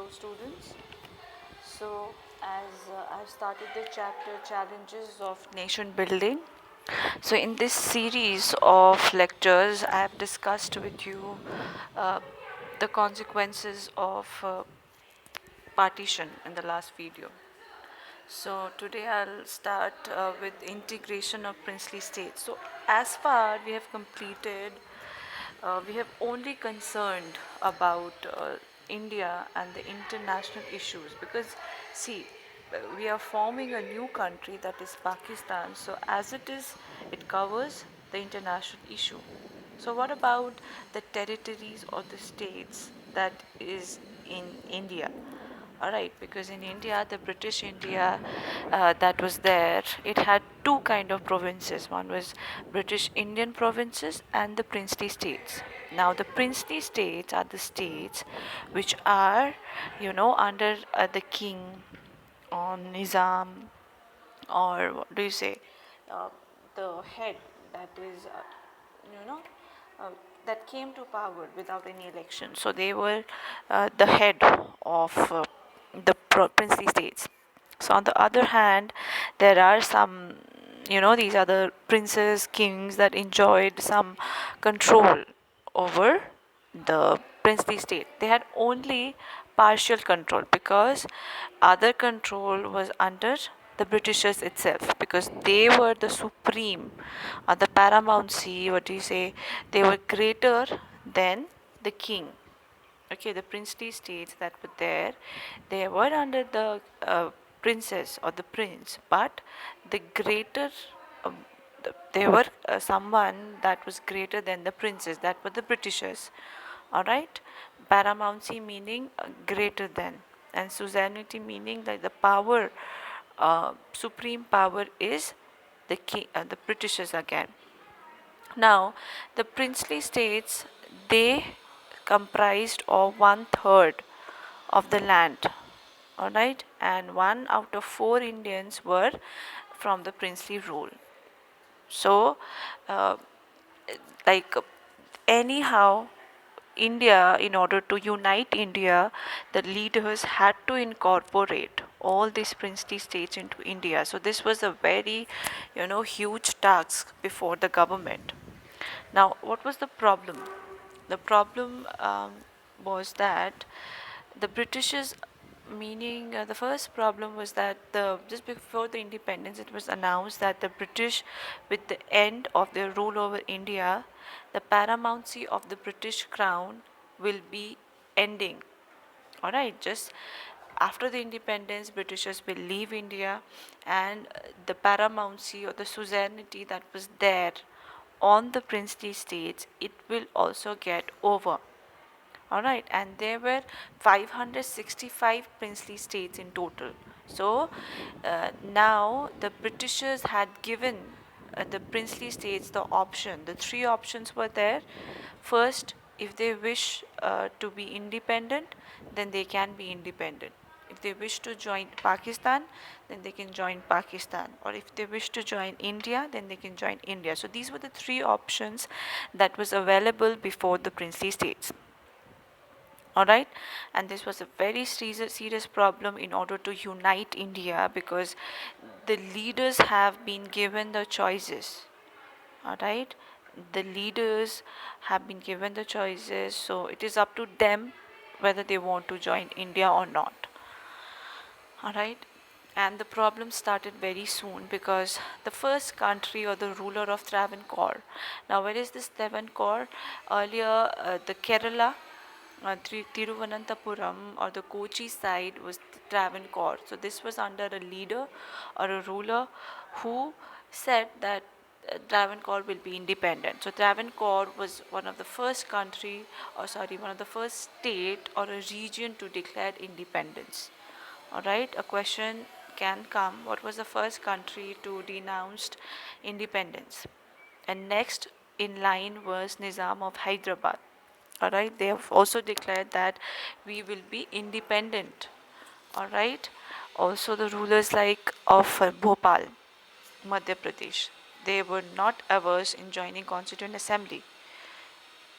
Hello students. So as I've started the chapter Challenges of Nation Building. So in this series of lectures I have discussed with you uh, the consequences of partition in the last video. So today I'll start with integration of princely states. So as far we have completed, we have only concerned about India and the international issues because see, we are forming a new country that is Pakistan. So as it is, it covers the international issue. So what about the territories or the states that is in India? All right, because in India, the British India that was there, it had two kind of provinces. One was British Indian provinces and the princely states. Now, the princely states are the states which are, under the king or Nizam, or what do you say, uh, the head that is, you know, uh, that came to power without any election. So they were the head of the princely states. So on the other hand, there are some, these other princes, kings that enjoyed some control over the princely state. They had only partial control because other control was under the Britishers itself because they were the supreme, the paramountcy, what do you say, they were greater than the king. Okay, the princely states that were there, they were under the princess or the prince, but the greater, um, they were someone that was greater than the princes, that were the Britishers. All right, paramountcy meaning greater than, and suzerainty meaning that the power, supreme power is the king, the Britishers again. Now, the princely states, they comprised of 1/3 of the land, all right, and 1 out of 4 Indians were from the princely rule. So, uh, like anyhow, India, in order to unite India, the leaders had to incorporate all these princely states into India. So this was a very, huge task before the government. Now, what was the problem? The problem was that the Britishers, meaning the first problem was that the just before the independence, it was announced that the British, with the end of their rule over India, the paramountcy of the British crown will be ending. All right, just after the independence, Britishers will leave India, and the paramountcy or the suzerainty that was there on the princely states, it will also get over. All right, and there were 565 princely states in total. So now the Britishers had given the princely states the option. The three options were there. First, if they wish to be independent, then they can be independent. If they wish to join Pakistan, then they can join Pakistan. Or if they wish to join India, then they can join India. So these were the three options that was available before the princely states. All right, and this was a very serious problem in order to unite India because the leaders have been given the choices. All right, the leaders have been given the choices, so it is up to them whether they want to join India or not. All right, and the problem started very soon because the first country or the ruler of Travancore. Now, where is this Travancore? Earlier, the Kerala, Tiruvananthapuram or the Kochi side was Travancore. So this was under a leader or a ruler who said that Travancore will be independent. So Travancore was one of the first country, or sorry, one of the first state or a region to declare independence. All right, a question can come. What was the first country to denounce independence? And next in line was Nizam of Hyderabad. All right, they have also declared that we will be independent. All right, also the rulers like of Bhopal, Madhya Pradesh, they were not averse in joining Constituent Assembly.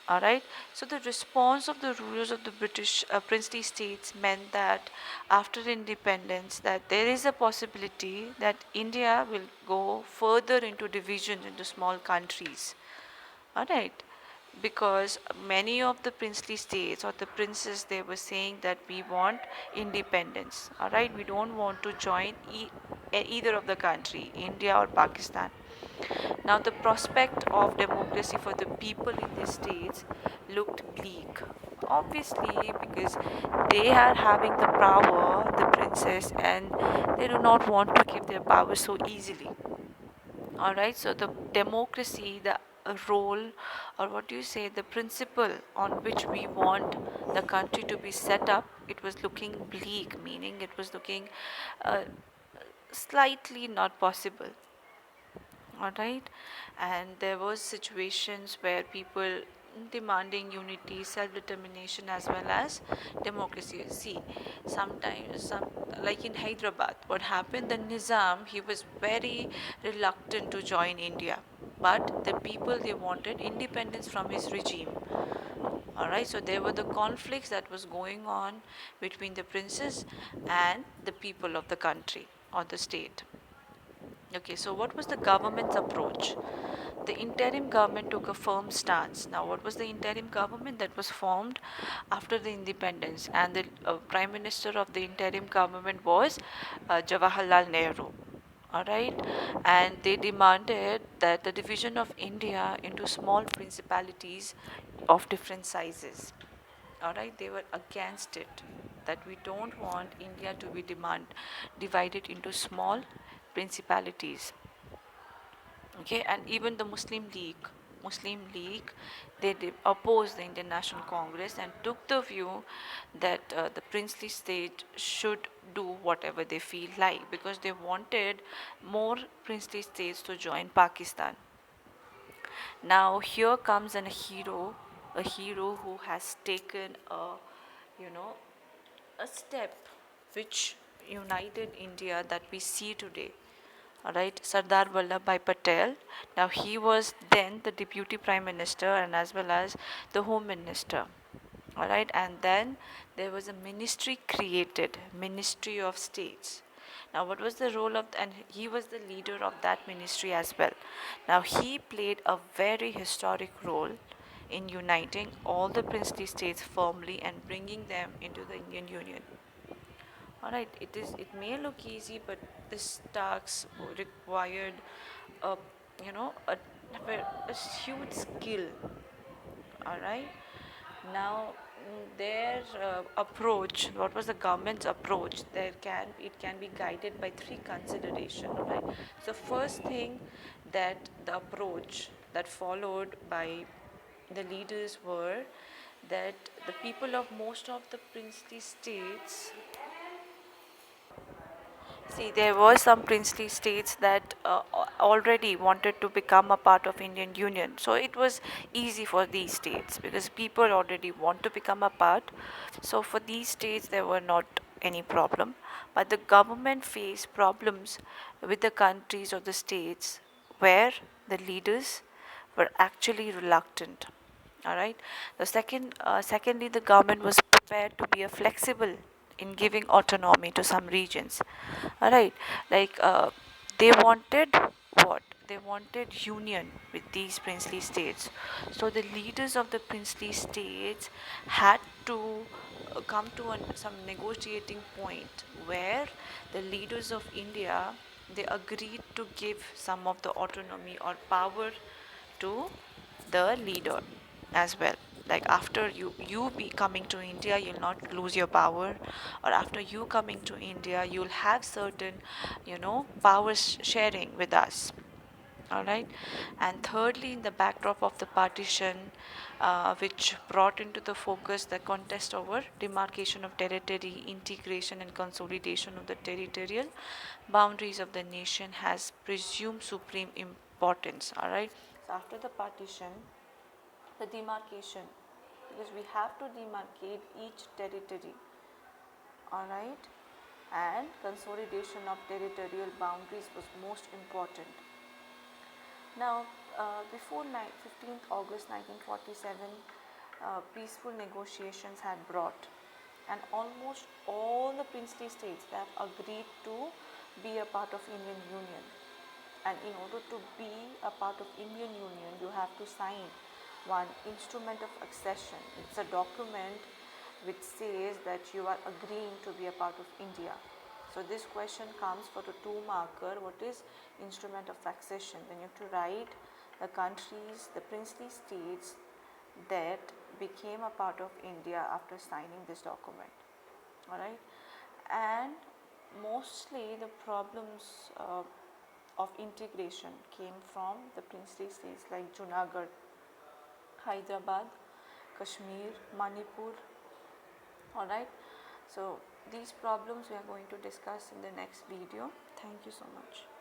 All right. So the response of the rulers of the British princely states meant that after independence, that there is a possibility that India will go further into division into small countries. All right. Because many of the princely states or the princes, they were saying that we want independence. All right. We don't want to join either of the country, India or Pakistan. Now, the prospect of democracy for the people in these states looked bleak. Obviously, because they are having the power, the princess, and they do not want to give their power so easily. All right, so the democracy, the role, or what do you say, the principle on which we want the country to be set up, it was looking bleak, meaning it was looking uh, slightly not possible. All right, and there was situations where people demanding unity, self-determination, as well as democracy. See, sometimes some, like in Hyderabad, what happened, the Nizam, he was very reluctant to join India, but the people, they wanted independence from his regime. All right, so there were the conflicts that was going on between the princes and the people of the country or the state. Okay, so what was the government's approach? The interim government took a firm stance. Now, what was the interim government that was formed after the independence? And the prime minister of the interim government was Jawaharlal Nehru. All right, and they demanded that the division of India into small principalities of different sizes. All right, they were against it, that we don't want India to be divided into small principalities. Okay, and even the Muslim League, they opposed the Indian National Congress and took the view that the princely state should do whatever they feel like, because they wanted more princely states to join Pakistan. Now here comes a hero who has taken you know, a step which united India that we see today. All right, Sardar Vallabhbhai Patel. Now he was then the deputy prime minister and as well as the home minister. All right, and then there was a ministry created, Ministry of States. Now, what was the role of, and he was the leader of that ministry as well. Now, he played a very historic role in uniting all the princely states firmly and bringing them into the Indian Union. All right, it may look easy, but this task required a, you know, a huge skill. All right. Now, their approach, what was the government's approach? It can be guided by three considerations. Right. So first thing, that the approach that followed by the leaders were that the people of most of the princely states. See, there were some princely states that already wanted to become a part of Indian Union. So it was easy for these states because people already want to become a part. So for these states, there were not any problem. But the government faced problems with the countries or the states where the leaders were actually reluctant. All right. Secondly, the government was prepared to be a flexible in giving autonomy to some regions. All right, like they wanted what? They wanted union with these princely states. So the leaders of the princely states had to come to some negotiating point where the leaders of India, they agreed to give some of the autonomy or power to the leader as well. Like after you be coming to India, you'll not lose your power, or after you coming to India, you'll have certain, powers sharing with us. All right, and thirdly, in the backdrop of the partition, which brought into the focus the contest over demarcation of territory, integration and consolidation of the territorial boundaries of the nation has presumed supreme importance. All right, so after the partition, the demarcation, because we have to demarcate each territory. All right, and consolidation of territorial boundaries was most important. Now, before 15th August 1947, peaceful negotiations had brought, and almost all the princely states have agreed to be a part of Indian Union. And in order to be a part of Indian Union, you have to sign one instrument of accession. It's a document which says that you are agreeing to be a part of India. So this question comes for the 2 marker. What is instrument of accession? Then you have to write the countries, the princely states that became a part of India after signing this document. Alright, and mostly the problems of integration came from the princely states like Junagadh, Hyderabad, Kashmir, Manipur. Alright, so these problems we are going to discuss in the next video. Thank you so much.